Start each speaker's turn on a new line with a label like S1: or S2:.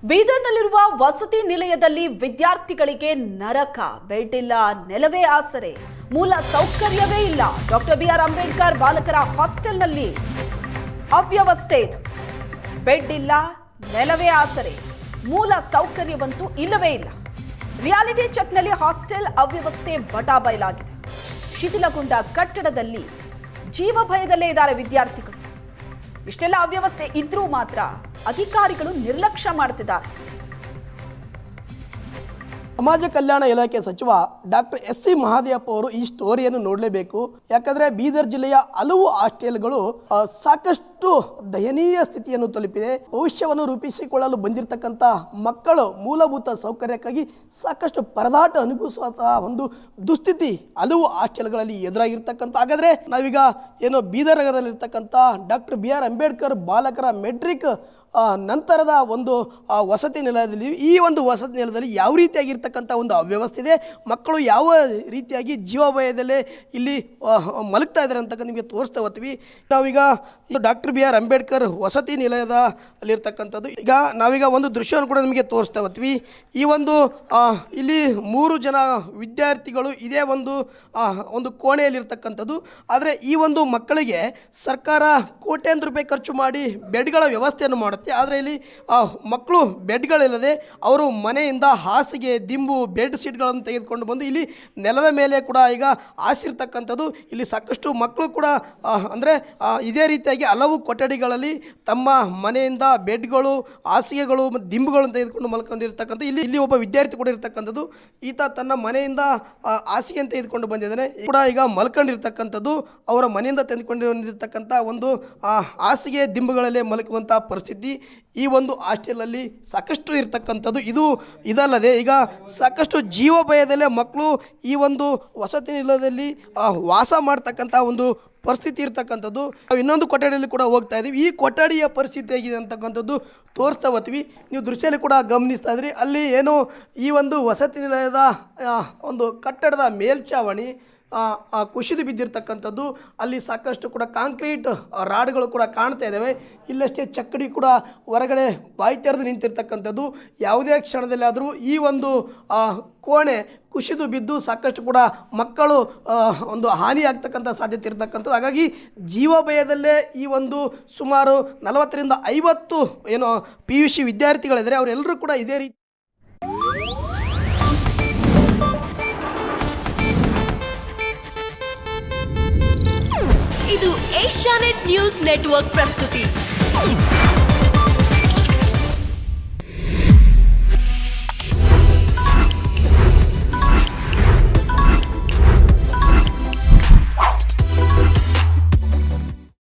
S1: ಬೀದರ್ನಲ್ಲಿರುವ ವಸತಿ ನಿಲಯದಲ್ಲಿ ವಿದ್ಯಾರ್ಥಿಗಳಿಗೆ ನರಕ. ಬೆಡ್ ಇಲ್ಲ, ನೆಲವೇ ಆಸರೆ, ಮೂಲ ಸೌಕರ್ಯವೇ ಇಲ್ಲ. ಡಾಕ್ಟರ್ ಬಿಆರ್ ಅಂಬೇಡ್ಕರ್ ಬಾಲಕರ ಹಾಸ್ಟೆಲ್ನಲ್ಲಿ ಅವ್ಯವಸ್ಥೆ ಇದು. ಬೆಡ್ ಇಲ್ಲ, ನೆಲವೇ ಆಸರೆ, ಮೂಲ ಸೌಕರ್ಯವಂತೂ ಇಲ್ಲವೇ ಇಲ್ಲ. ರಿಯಾಲಿಟಿ ಚೆಕ್ನಲ್ಲಿ ಹಾಸ್ಟೆಲ್ ಅವ್ಯವಸ್ಥೆ ಬಟಾಬಯಲಾಗಿದೆ. ಶಿಥಿಲಗೊಂಡ ಕಟ್ಟಡದಲ್ಲಿ ಜೀವ ಭಯದಲ್ಲೇ ಇದ್ದಾರೆ ವಿದ್ಯಾರ್ಥಿಗಳು. ಇಷ್ಟೆಲ್ಲ ಅವ್ಯವಸ್ಥೆ ಇದ್ರೂ ಮಾತ್ರ ಅಧಿಕಾರಿಗಳು ನಿರ್ಲಕ್ಷ್ಯ ಮಾಡುತ್ತಿದ್ದಾರೆ.
S2: ಸಮಾಜ ಕಲ್ಯಾಣ ಇಲಾಖೆ ಸಚಿವ ಡಾಕ್ಟರ್ ಎಸ್.ಸಿ. ಮಹದೇವಪ್ಪ ಅವರು ಈ ಸ್ಟೋರಿಯನ್ನು ನೋಡಲೇಬೇಕು. ಯಾಕಂದ್ರೆ ಬೀದರ್ ಜಿಲ್ಲೆಯ ಹಲವು ಹಾಸ್ಟೆಲ್ಗಳು ಸಾಕಷ್ಟು ದಯನೀಯ ಸ್ಥಿತಿಯನ್ನು ತಲುಪಿದೆ. ಭವಿಷ್ಯವನ್ನು ರೂಪಿಸಿಕೊಳ್ಳಲು ಬಂದಿರತಕ್ಕಂಥ ಮಕ್ಕಳು ಮೂಲಭೂತ ಸೌಕರ್ಯಕ್ಕಾಗಿ ಸಾಕಷ್ಟು ಪರದಾಟ ಅನುಭವಿಸುವಂತಹ ಒಂದು ದುಸ್ಥಿತಿ ಹಲವು ಹಾಸ್ಟೆಲ್ಗಳಲ್ಲಿ ಎದುರಾಗಿರ್ತಕ್ಕಂಥ. ಹಾಗಾದ್ರೆ ನಾವೀಗ ಏನು ಬೀದರ್ ನಗರದಲ್ಲಿರ್ತಕ್ಕಂಥ ಡಾಕ್ಟರ್ ಬಿ.ಆರ್. ಅಂಬೇಡ್ಕರ್ ಬಾಲಕರ ಮೆಟ್ರಿಕ್ ನಂತರದ ಒಂದು ವಸತಿ ನಿಲಯದಲ್ಲಿ ಈ ಒಂದು ವಸತಿ ನಿಲಯದಲ್ಲಿ ಯಾವ ರೀತಿಯಾಗಿರ್ತಕ್ಕಂಥ ಒಂದು ಅವ್ಯವಸ್ಥೆ ಇದೆ, ಮಕ್ಕಳು ಯಾವ ರೀತಿಯಾಗಿ ಜೀವಭಯದಲ್ಲೇ ಇಲ್ಲಿ ಮಲಗ್ತಾ ಇದ್ದಾರೆ ಅಂತ ನಿಮಗೆ ತೋರಿಸ್ತಾ ಹೋಗ್ತೀವಿ. ನಾವೀಗ ಡಾಕ್ಟರ್ ಬಿ.ಆರ್. ಅಂಬೇಡ್ಕರ್ ವಸತಿ ನಿಲಯದ ಅಲ್ಲಿರ್ತಕ್ಕಂಥದ್ದು. ಈಗ ನಾವೀಗ ಒಂದು ದೃಶ್ಯವನ್ನು ಕೂಡ ನಿಮಗೆ ತೋರಿಸ್ತಾ ಹೋಗ್ತೀವಿ. ಈ ಒಂದು ಇಲ್ಲಿ 3 ಜನ ವಿದ್ಯಾರ್ಥಿಗಳು ಇದೇ ಒಂದು ಕೋಣೆಯಲ್ಲಿರ್ತಕ್ಕಂಥದ್ದು. ಆದರೆ ಈ ಒಂದು ಮಕ್ಕಳಿಗೆ ಸರ್ಕಾರ ಕೋಟ್ಯಾಂತರ ರೂಪಾಯಿ ಖರ್ಚು ಮಾಡಿ ಬೆಡ್ಗಳ ವ್ಯವಸ್ಥೆಯನ್ನು ಮಾಡುತ್ತೆ. ಆದರೆ ಇಲ್ಲಿ ಮಕ್ಕಳು ಬೆಡ್ಗಳಿಲ್ಲದೆ ಅವರು ಮನೆಯಿಂದ ಹಾಸಿಗೆ, ದಿಂಬು, ಬೆಡ್ ಶೀಟ್ಗಳನ್ನು ತೆಗೆದುಕೊಂಡು ಬಂದು ಇಲ್ಲಿ ನೆಲದ ಮೇಲೆ ಕೂಡ ಈಗ ಹಾಸಿರ್ತಕ್ಕಂಥದ್ದು. ಇಲ್ಲಿ ಸಾಕಷ್ಟು ಮಕ್ಕಳು ಕೂಡ ಅಂದರೆ ಇದೇ ರೀತಿಯಾಗಿ ಹಲವು ಕೊಠಡಿಗಳಲ್ಲಿ ತಮ್ಮ ಮನೆಯಿಂದ ಬೆಡ್ಗಳು, ಹಾಸಿಗೆಗಳು ಮತ್ತು ದಿಂಬುಗಳನ್ನು ತೆಗೆದುಕೊಂಡು ಮಲ್ಕೊಂಡಿರ್ತಕ್ಕಂಥ ಇಲ್ಲಿ ಒಬ್ಬ ವಿದ್ಯಾರ್ಥಿ ಕೂಡ ಇರ್ತಕ್ಕಂಥದ್ದು. ಈತ ತನ್ನ ಮನೆಯಿಂದ ಹಾಸಿಗೆಯನ್ನು ತೆಗೆದುಕೊಂಡು ಬಂದಿದ್ದಾನೆ ಕೂಡ ಈಗ ಮಲ್ಕೊಂಡಿರ್ತಕ್ಕಂಥದ್ದು. ಅವರ ಮನೆಯಿಂದ ತೆಗೆದುಕೊಂಡಿರ್ತಕ್ಕಂಥ ಒಂದು ಹಾಸಿಗೆ ದಿಂಬುಗಳಲ್ಲೇ ಮಲಗುವಂಥ ಪರಿಸ್ಥಿತಿ ಈ ಒಂದು ಹಾಸ್ಟೆಲಲ್ಲಿ ಸಾಕಷ್ಟು ಇರ್ತಕ್ಕಂಥದ್ದು. ಇದಲ್ಲದೆ ಈಗ ಸಾಕಷ್ಟು ಜೀವ ಭಯದಲ್ಲೇ ಮಕ್ಕಳು ಈ ಒಂದು ವಸತಿ ನಿಲಯದಲ್ಲಿ ವಾಸ ಮಾಡ್ತಕ್ಕಂಥ ಒಂದು ಪರಿಸ್ಥಿತಿ ಇರ್ತಕ್ಕಂಥದ್ದು. ನಾವು ಇನ್ನೊಂದು ಕೊಠಡಿಯಲ್ಲಿ ಕೂಡ ಹೋಗ್ತಾ ಇದ್ದೀವಿ. ಈ ಕೊಠಡಿಯ ಪರಿಸ್ಥಿತಿ ಹೇಗಿದೆ ಅಂತಕ್ಕಂಥದ್ದು ತೋರಿಸ್ತಾ ಹೋಗ್ತೀವಿ. ನೀವು ದೃಶ್ಯದಲ್ಲಿ ಕೂಡ ಗಮನಿಸ್ತಾ ಇದ್ರಿ. ಅಲ್ಲಿ ಏನು ಈ ಒಂದು ವಸತಿ ನಿಲಯದ ಒಂದು ಕಟ್ಟಡದ ಮೇಲ್ಛಾವಣಿ ಕುಸಿದು ಬಿದ್ದಿರ್ತಕ್ಕಂಥದ್ದು. ಅಲ್ಲಿ ಸಾಕಷ್ಟು ಕೂಡ ಕಾಂಕ್ರೀಟ್ ರಾಡ್ಗಳು ಕೂಡ ಕಾಣ್ತಾ ಇದ್ದಾವೆ. ಇಲ್ಲಷ್ಟೇ ಚಕ್ಕಡಿ ಕೂಡ ಹೊರಗಡೆ ಬಾಯಿ ತೆರೆದು ನಿಂತಿರ್ತಕ್ಕಂಥದ್ದು. ಯಾವುದೇ ಕ್ಷಣದಲ್ಲಿ ಆದರೂ ಈ ಒಂದು ಕೋಣೆ ಕುಸಿದು ಬಿದ್ದು ಸಾಕಷ್ಟು ಕೂಡ ಮಕ್ಕಳು ಒಂದು ಹಾನಿಯಾಗ್ತಕ್ಕಂಥ ಸಾಧ್ಯತೆ ಇರ್ತಕ್ಕಂಥದ್ದು. ಹಾಗಾಗಿ ಜೀವ ಭಯದಲ್ಲೇ ಈ ಒಂದು ಸುಮಾರು 40ರಿಂದ 50 ಏನು PUC ವಿದ್ಯಾರ್ಥಿಗಳಿದ್ದಾರೆ. ಅವರೆಲ್ಲರೂ ಕೂಡ ಇದೇ ರೀತಿ
S3: ಇದು ಏಷ್ಯಾನೆಟ್ ನ್ಯೂಸ್ ನೆಟ್ವರ್ಕ್ ಪ್ರಸ್ತುತಿ.